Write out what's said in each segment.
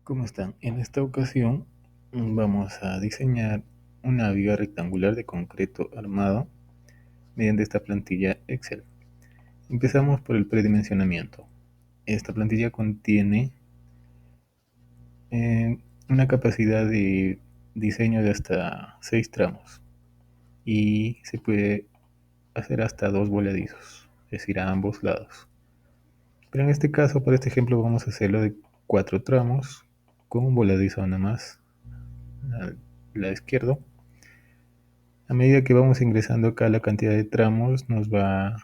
¿Cómo están? En esta ocasión vamos a diseñar una viga rectangular de concreto armado mediante esta plantilla Excel. Empezamos por el predimensionamiento. Esta plantilla contiene eh, una capacidad de diseño de hasta 6 tramos y se puede hacer hasta 2 voladizos, es decir, a ambos lados. Pero en este caso, para este ejemplo, vamos a hacerlo de 4 tramos con un voladizo nada más al lado izquierdo. A medida que vamos ingresando acá la cantidad de tramos nos va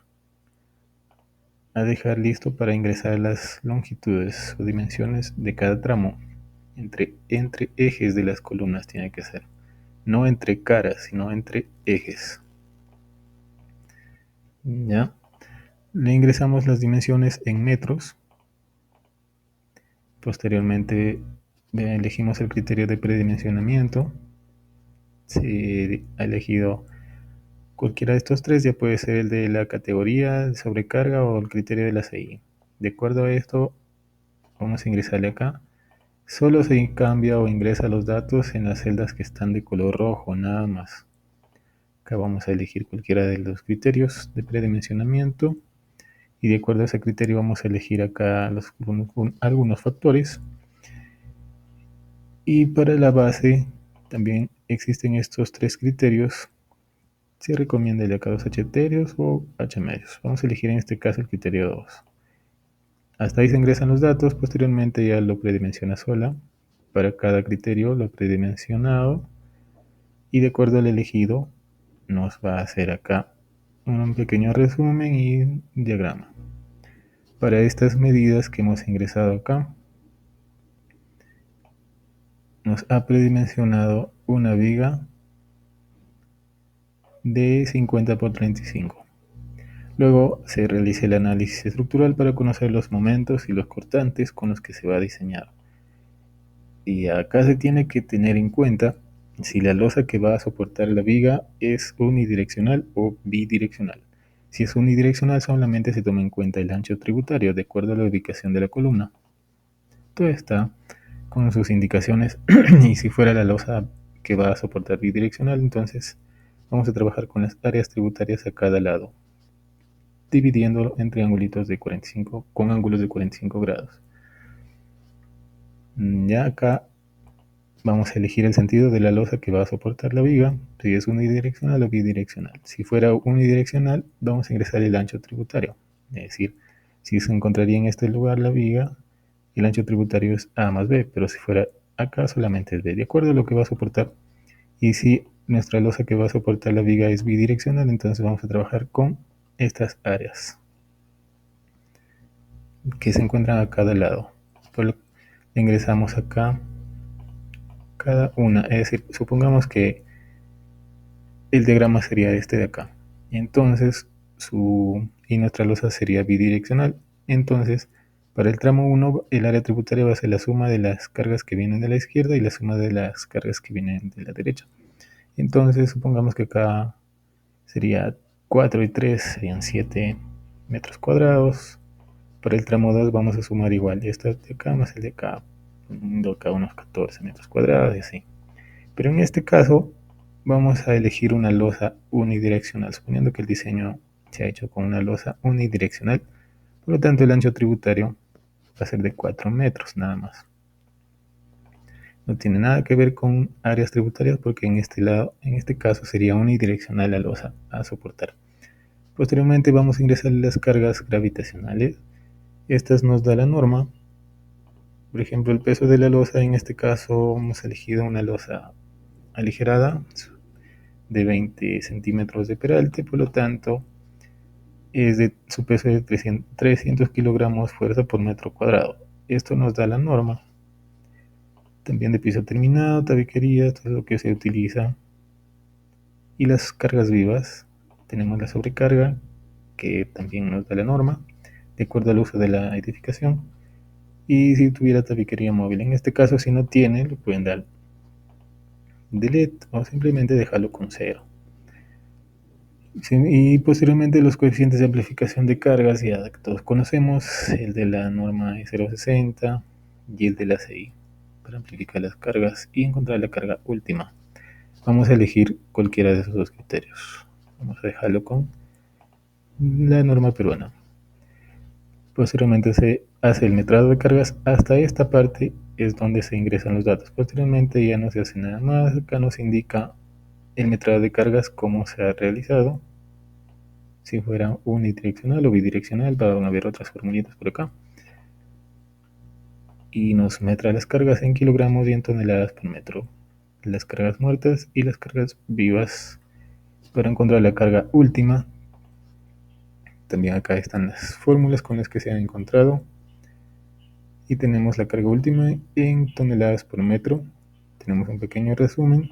a dejar listo para ingresar las longitudes o dimensiones de cada tramo. Entre ejes de las columnas tiene que ser. No entre caras, sino entre ejes. ¿Ya? Le ingresamos las dimensiones en metros. Posteriormente elegimos el criterio de predimensionamiento. Se ha elegido cualquiera de estos tres, ya puede ser el de la categoría de sobrecarga o el criterio de la CI. De acuerdo a esto, vamos a ingresarle acá. Solo se cambia o ingresa los datos en las celdas que están de color rojo, nada más. Acá vamos a elegir cualquiera de los criterios de predimensionamiento y de acuerdo a ese criterio vamos a elegir acá algunos factores. Y para la base también existen estos tres criterios. Se recomienda el de acá 2 H terios o H medios. Vamos a elegir en este caso el criterio 2. Hasta ahí se ingresan los datos, posteriormente ya lo predimensiona sola. Para cada criterio lo predimensionado y de acuerdo al elegido nos va a hacer acá un pequeño resumen y diagrama. Para estas medidas que hemos ingresado acá, nos ha predimensionado una viga de 50 por 35. Luego se realiza el análisis estructural para conocer los momentos y los cortantes con los que se va a diseñar. Y acá se tiene que tener en cuenta si la losa que va a soportar la viga es unidireccional o bidireccional. Si es unidireccional, solamente se toma en cuenta el ancho tributario de acuerdo a la ubicación de la columna. Todo está con sus indicaciones y si fuera la losa que va a soportar bidireccional, entonces vamos a trabajar con las áreas tributarias a cada lado, dividiéndolo en triangulitos de 45 con ángulos de 45 grados. Ya acá vamos a elegir el sentido de la losa que va a soportar la viga, si es unidireccional o bidireccional. Si fuera unidireccional, vamos a ingresar el ancho tributario. Es decir, si se encontraría en este lugar la viga, el ancho tributario es A más B, pero si fuera acá solamente es B, de acuerdo a lo que va a soportar. Y si nuestra losa que va a soportar la viga es bidireccional, entonces vamos a trabajar con estas áreas que se encuentran a cada lado. Ingresamos acá cada una, es decir, supongamos que el diagrama sería este de acá. Entonces, y nuestra losa sería bidireccional. Entonces, para el tramo 1, el área tributaria va a ser la suma de las cargas que vienen de la izquierda y la suma de las cargas que vienen de la derecha. Entonces, supongamos que acá sería 4 y 3, serían 7 metros cuadrados. Para el tramo 2 vamos a sumar igual este de acá más el de acá, unos 14 metros cuadrados y así. Pero en este caso vamos a elegir una losa unidireccional, suponiendo que el diseño se ha hecho con una losa unidireccional. Por lo tanto, el ancho tributario va a ser de 4 metros nada más. No tiene nada que ver con áreas tributarias porque en este caso sería unidireccional la losa a soportar. Posteriormente vamos a ingresar las cargas gravitacionales. Estas nos da la norma. Por ejemplo, el peso de la losa, en este caso hemos elegido una losa aligerada de 20 centímetros de peralte, por lo tanto su peso de 300 kilogramos fuerza por metro cuadrado. Esto nos da la norma. También de piso terminado, tabiquería, todo lo que se utiliza. Y las cargas vivas, tenemos la sobrecarga, que también nos da la norma, de acuerdo al uso de la edificación. Y si tuviera tabiquería móvil, en este caso si no tiene, lo pueden dar delete o simplemente dejarlo con 0. Y posteriormente los coeficientes de amplificación de cargas ya todos conocemos, el de la norma E060 y el de la CI. para amplificar las cargas y encontrar la carga última. Vamos a elegir cualquiera de esos dos criterios. Vamos a dejarlo con la norma peruana. Posteriormente se hace el metrado de cargas. Hasta esta parte es donde se ingresan los datos. Posteriormente ya no se hace nada más. Acá nos indica el metrado de cargas, cómo se ha realizado. Si fuera unidireccional o bidireccional, van a haber otras formulitas por acá. Y nos metra las cargas en kilogramos y en toneladas por metro. Las cargas muertas y las cargas vivas. Para encontrar la carga última, también acá están las fórmulas con las que se han encontrado. Y tenemos la carga última en toneladas por metro. Tenemos un pequeño resumen.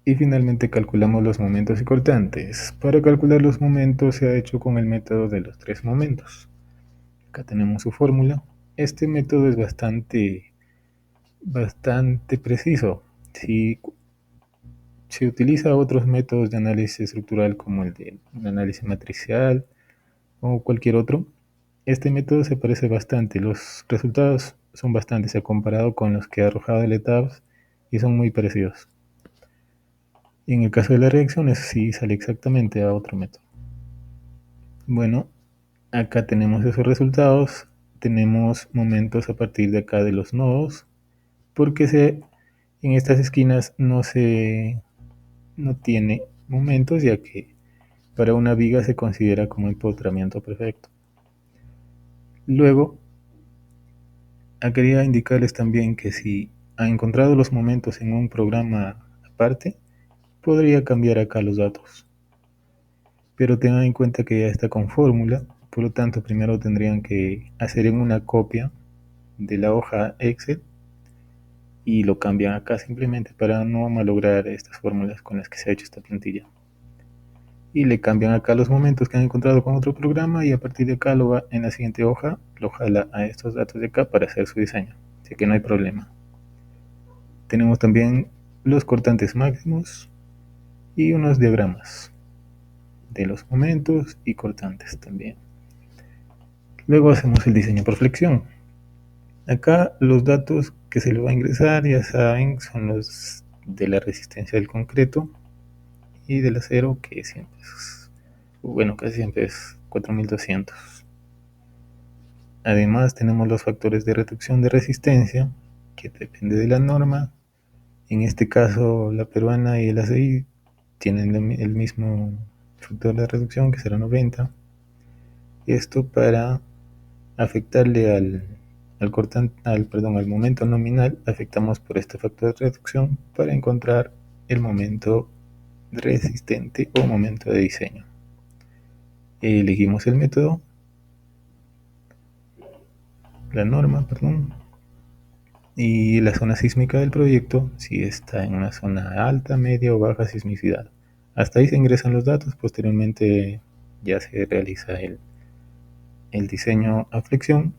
Y finalmente calculamos los momentos y cortantes. Para calcular los momentos se ha hecho con el método de los 3 momentos. Acá tenemos su fórmula. Este método es bastante preciso. Si se utiliza otros métodos de análisis estructural como el de análisis matricial o cualquier otro, este método se parece bastante. Los resultados son bastante, se ha comparado con los que ha arrojado el ETABS y son muy parecidos. Y en el caso de las reacciones sí sale exactamente a otro método. Bueno, acá tenemos esos resultados. Tenemos momentos a partir de acá de los nodos, porque en estas esquinas no tiene momentos, ya que para una viga se considera como empotramiento perfecto. Luego, quería indicarles también que si ha encontrado los momentos en un programa aparte, podría cambiar acá los datos. Pero tengan en cuenta que ya está con fórmula, por lo tanto primero tendrían que hacer en una copia de la hoja Excel y lo cambian acá simplemente para no malograr estas fórmulas con las que se ha hecho esta plantilla. Y le cambian acá los momentos que han encontrado con otro programa y a partir de acá lo va en la siguiente hoja, lo jala a estos datos de acá para hacer su diseño, así que no hay problema. Tenemos también los cortantes máximos y unos diagramas de los momentos y cortantes también. Luego hacemos el diseño por flexión. Acá los datos que se le va a ingresar, ya saben, son los de la resistencia del concreto y del acero, que siempre casi siempre es 4200. Además tenemos los factores de reducción de resistencia, que depende de la norma. En este caso la peruana y el ACI tienen el mismo factor de reducción, que será 90. Esto para afectarle al momento nominal, afectamos por este factor de reducción para encontrar el momento resistente o momento de diseño. Elegimos el método, la norma, y la zona sísmica del proyecto, si está en una zona alta, media o baja sismicidad. Hasta ahí se ingresan los datos. Posteriormente ya se realiza el diseño a flexión.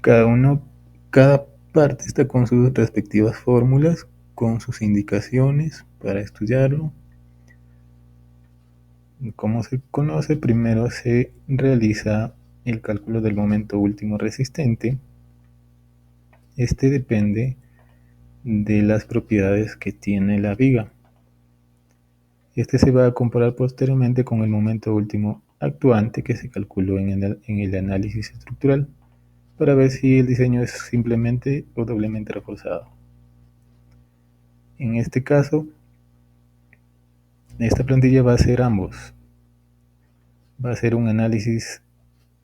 Cada parte está con sus respectivas fórmulas, con sus indicaciones para estudiarlo. Como se conoce, primero se realiza el cálculo del momento último resistente. Este depende de las propiedades que tiene la viga. Este se va a comparar posteriormente con el momento último actuante que se calculó en el análisis estructural, para ver si el diseño es simplemente o doblemente reforzado. En este caso, esta plantilla va a hacer ambos. Va a hacer un análisis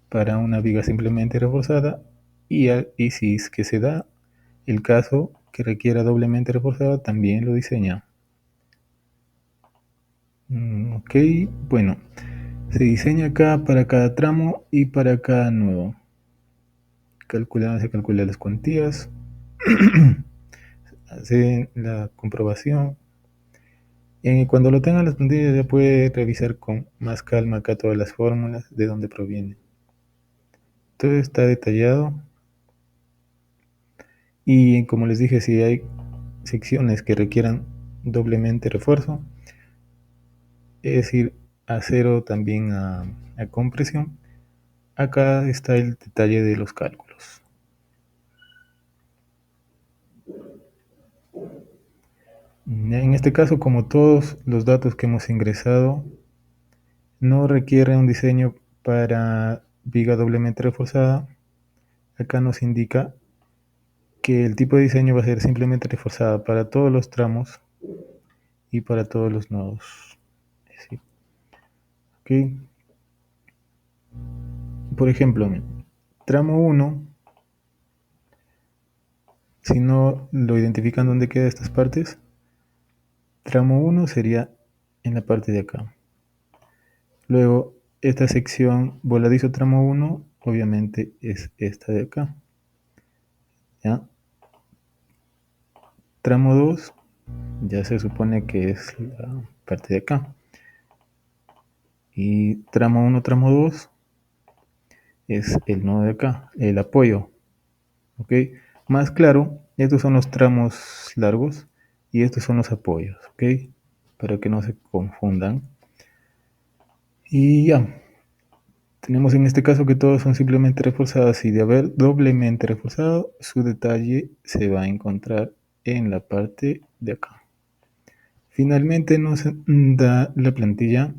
para una viga simplemente reforzada y si es que se da el caso que requiera doblemente reforzada, también lo diseña. Ok, bueno, se diseña acá para cada tramo y para cada nudo. Se calculan las cuantías, hace la comprobación. Cuando lo tengan las plantillas ya puede revisar con más calma acá todas las fórmulas, de dónde provienen. Todo está detallado. Y como les dije, si hay secciones que requieran doblemente refuerzo, es decir, acero también a compresión, acá está el detalle de los cálculos. En este caso, como todos los datos que hemos ingresado no requieren un diseño para viga doblemente reforzada, acá nos indica que el tipo de diseño va a ser simplemente reforzada para todos los tramos y para todos los nodos. ¿Sí? ¿Okay? Por ejemplo, tramo 1, si no lo identifican dónde quedan estas partes, tramo 1 sería en la parte de acá. Luego, esta sección voladizo tramo 1, obviamente es esta de acá. ¿Ya? Tramo 2 ya se supone que es la parte de acá. Y tramo 1, tramo 2 es el nodo de acá, el apoyo. ¿Ok? Más claro, estos son los tramos largos y estos son los apoyos. ¿Ok? Para que no se confundan. Y ya, tenemos en este caso que todos son simplemente reforzados y de haber doblemente reforzado, su detalle se va a encontrar en la parte de acá. Finalmente nos da la plantilla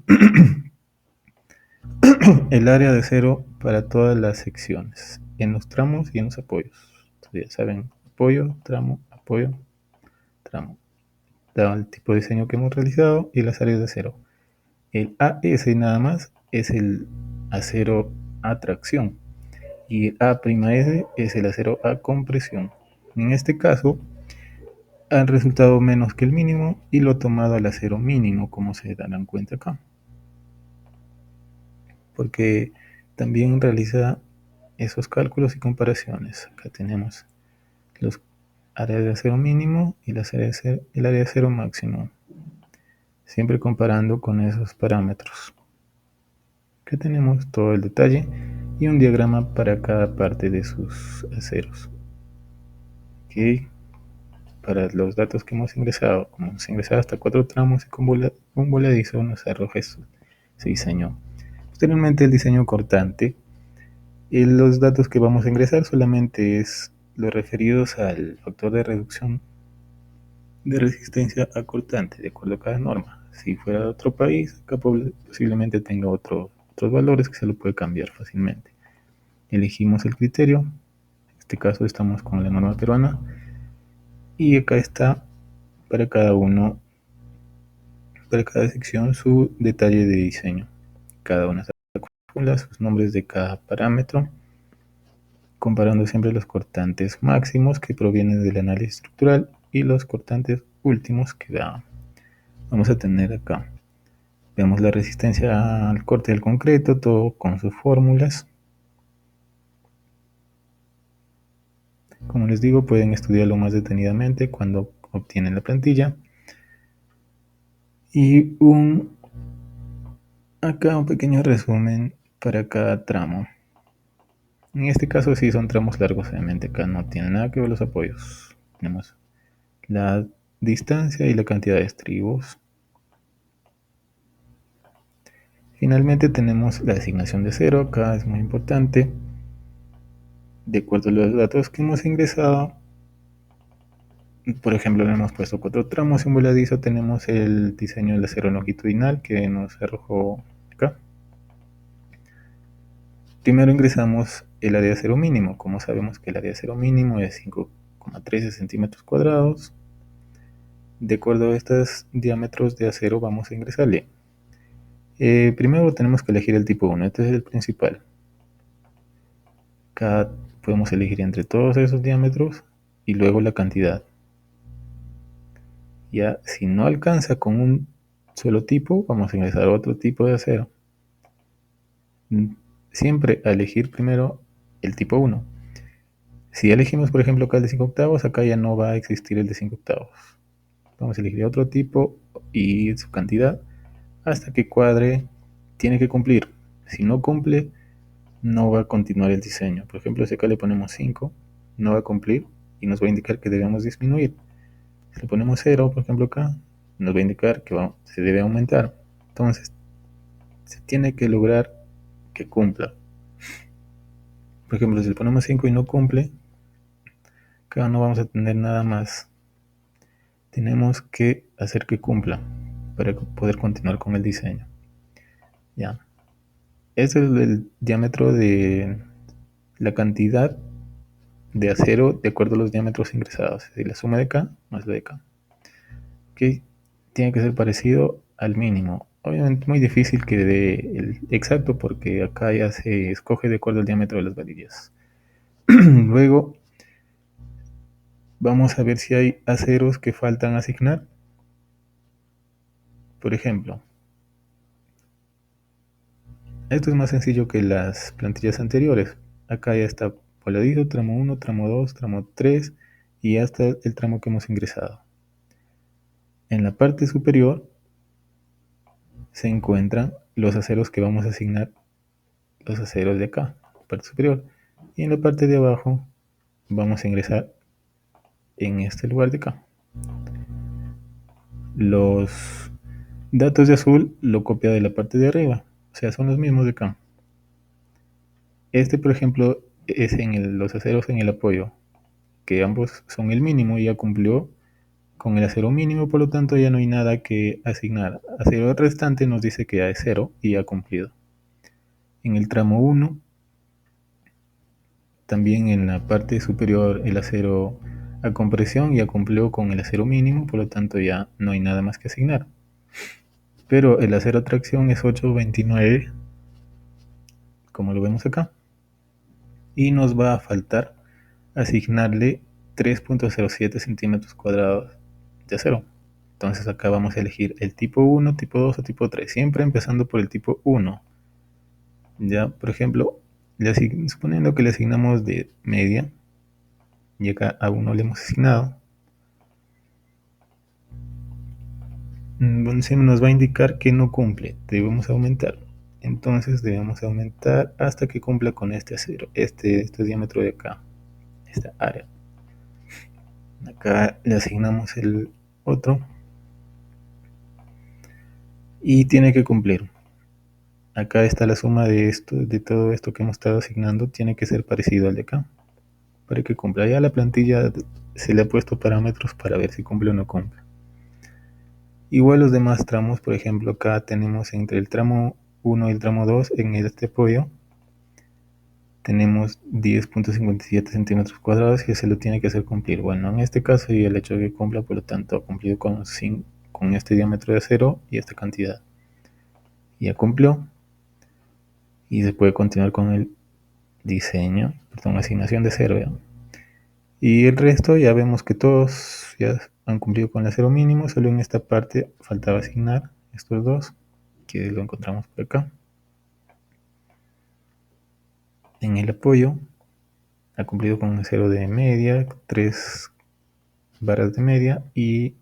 el área de cero para todas las secciones, en los tramos y en los apoyos. Entonces, ya saben, apoyo, tramo, tramo. Da el tipo de diseño que hemos realizado y las áreas de cero. El AS nada más es el acero a tracción y el A'S es el acero a compresión. En este caso, han resultado menos que el mínimo y lo tomado al acero mínimo, como se darán cuenta acá. Porque también realiza esos cálculos y comparaciones. Acá tenemos los áreas de acero mínimo y el área de acero máximo. Siempre comparando con esos parámetros. Acá tenemos todo el detalle y un diagrama para cada parte de sus aceros. ¿Ok? Para los datos que hemos ingresado, como hemos ingresado hasta 4 tramos y con un voladizo, nos arroja ese diseño. Posteriormente, el diseño cortante. Y los datos que vamos a ingresar solamente es los referidos al factor de reducción de resistencia a cortante, de acuerdo a cada norma. Si fuera de otro país, acá posiblemente tenga otros valores que se lo puede cambiar fácilmente. Elegimos el criterio, en este caso estamos con la norma peruana, y acá está para cada uno, para cada sección, su detalle de diseño. Cada una de las fórmulas, sus nombres de cada parámetro, comparando siempre los cortantes máximos que provienen del análisis estructural y los cortantes últimos que vamos a tener acá. Vemos la resistencia al corte del concreto, todo con sus fórmulas. Como les digo, pueden estudiarlo más detenidamente cuando obtienen la plantilla. Y acá un pequeño resumen para cada tramo. En este caso sí son tramos largos, obviamente acá no tiene nada que ver los apoyos. Tenemos la distancia y la cantidad de estribos. Finalmente tenemos la asignación de cero, acá es muy importante. De acuerdo a los datos que hemos ingresado, por ejemplo, le hemos puesto 4 tramos y un voladizo, tenemos el diseño del acero longitudinal que nos arrojó acá. Primero ingresamos el área de acero mínimo. Como sabemos que el área de acero mínimo es 5,13 centímetros cuadrados. De acuerdo a estos diámetros de acero vamos a ingresarle. Primero tenemos que elegir el tipo 1, este es el principal. Acá podemos elegir entre todos esos diámetros y luego la cantidad. Ya, si no alcanza con un solo tipo, vamos a ingresar otro tipo de acero. Siempre a elegir primero el tipo 1. Si elegimos, por ejemplo, acá el de 5 octavos, acá ya no va a existir el de 5 octavos. Vamos a elegir otro tipo y su cantidad hasta que cuadre. Tiene que cumplir. Si no cumple, no va a continuar el diseño. Por ejemplo, si acá le ponemos 5, no va a cumplir y nos va a indicar que debemos disminuir. Si le ponemos 0, por ejemplo acá, nos va a indicar que se debe aumentar. Entonces, se tiene que lograr que cumpla. Por ejemplo, si le ponemos 5 y no cumple, acá no vamos a tener nada más. tenemos que hacer que cumpla para poder continuar con el diseño. Ya. Este es el diámetro de la cantidad de acero de acuerdo a los diámetros ingresados, es decir, la suma de K más la de K. Que tiene que ser parecido al mínimo. Obviamente muy difícil que dé el exacto porque acá ya se escoge de acuerdo al diámetro de las varillas. Luego vamos a ver si hay aceros que faltan asignar. Por ejemplo, esto es más sencillo que las plantillas anteriores. Acá ya está voladizo, tramo 1, tramo 2, tramo 3 y hasta el tramo que hemos ingresado. En la parte superior se encuentran los aceros que vamos a asignar, los aceros de acá, parte superior. Y en la parte de abajo vamos a ingresar en este lugar de acá. Los datos de azul lo copia de la parte de arriba, o sea, son los mismos de acá. Este, por ejemplo, es en los aceros en el apoyo, que ambos son el mínimo y ya cumplió con el acero mínimo, por lo tanto ya no hay nada que asignar. Acero restante nos dice que ya es 0 y ya ha cumplido. En el tramo 1, también en la parte superior el acero a compresión ya cumplió con el acero mínimo, por lo tanto ya no hay nada más que asignar. Pero el acero a tracción es 829, como lo vemos acá. Y nos va a faltar asignarle 3.07 centímetros cuadrados de acero. Entonces acá vamos a elegir el tipo 1, tipo 2 o tipo 3, siempre empezando por el tipo 1. Ya, por ejemplo, suponiendo que le asignamos de media, y acá a 1 le hemos asignado, se nos va a indicar que no cumple, debemos aumentar. Entonces debemos aumentar hasta que cumpla con este acero, este diámetro de acá, esta área. Acá le asignamos el otro y tiene que cumplir. Acá está la suma de esto, de todo esto que hemos estado asignando, tiene que ser parecido al de acá para que cumpla. Ya la plantilla se le ha puesto parámetros para ver si cumple o no cumple. Igual los demás tramos, por ejemplo, acá tenemos entre el tramo 1 y el tramo 2 en este apoyo tenemos 10.57 centímetros cuadrados y se lo tiene que hacer cumplir. Bueno, en este caso y el hecho de que cumpla, por lo tanto, ha cumplido con este diámetro de acero y esta cantidad. Ya cumplió y se puede continuar con el diseño, perdón, asignación de cero. ¿Ya? Y el resto ya vemos que todos ya han cumplido con el acero mínimo, solo en esta parte faltaba asignar estos dos, que lo encontramos por acá. En el apoyo ha cumplido con acero de media, 3 barras de media, y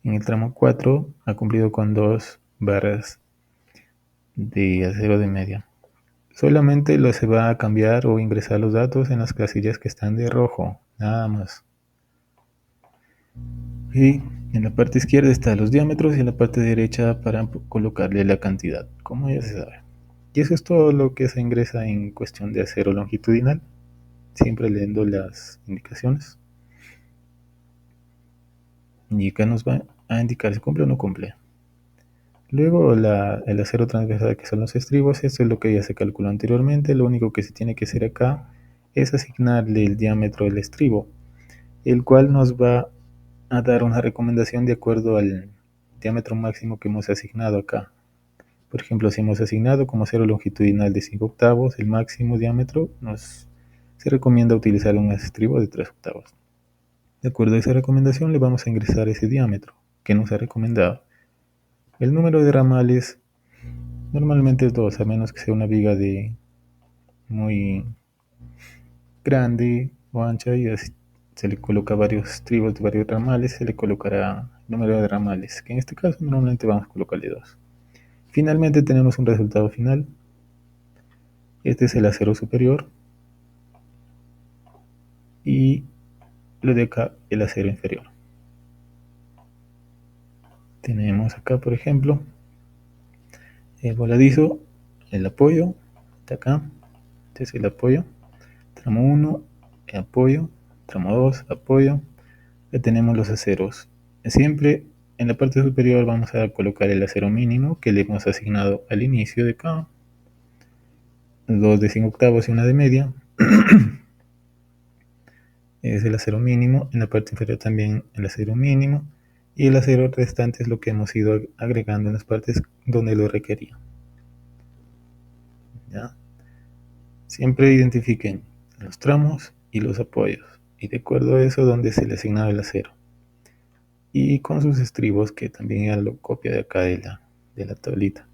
en el tramo 4 ha cumplido con 2 barras de acero de media. Solamente se va a cambiar o ingresar los datos en las casillas que están de rojo, nada más. Y en la parte izquierda están los diámetros y en la parte derecha para colocarle la cantidad, como ya se sabe. Y eso es todo lo que se ingresa en cuestión de acero longitudinal, siempre leyendo las indicaciones. Y acá nos va a indicar si cumple o no cumple. Luego el acero transversal, que son los estribos, esto es lo que ya se calculó anteriormente. Lo único que se tiene que hacer acá es asignarle el diámetro del estribo, el cual nos va a dar una recomendación de acuerdo al diámetro máximo que hemos asignado acá. Por ejemplo, si hemos asignado como acero longitudinal de 5 octavos, el máximo diámetro se recomienda utilizar un estribo de 3 octavos. De acuerdo a esa recomendación le vamos a ingresar ese diámetro que nos ha recomendado. El número de ramales normalmente es 2, a menos que sea una viga de muy grande o ancha y se le coloca varios estribos de varios ramales, se le colocará el número de ramales, que en este caso normalmente vamos a colocarle 2. Finalmente tenemos un resultado final. Este es el acero superior y lo de acá el acero inferior. Tenemos acá, por ejemplo, el voladizo, el apoyo, de acá, este es el apoyo, tramo 1, el apoyo, tramo 2, apoyo. Ya tenemos los aceros Siempre en la parte superior vamos a colocar el acero mínimo que le hemos asignado al inicio de acá, dos de 5 octavos y una de media. Es el acero mínimo. En la parte inferior también el acero mínimo, y el acero restante es lo que hemos ido agregando en las partes donde lo requería. ¿Ya? Siempre identifiquen los tramos y los apoyos, y de acuerdo a eso donde se le asignaba el acero, y con sus estribos, que también ya lo copia de acá de la tablita.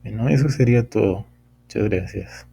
Bueno, eso sería todo. Muchas gracias.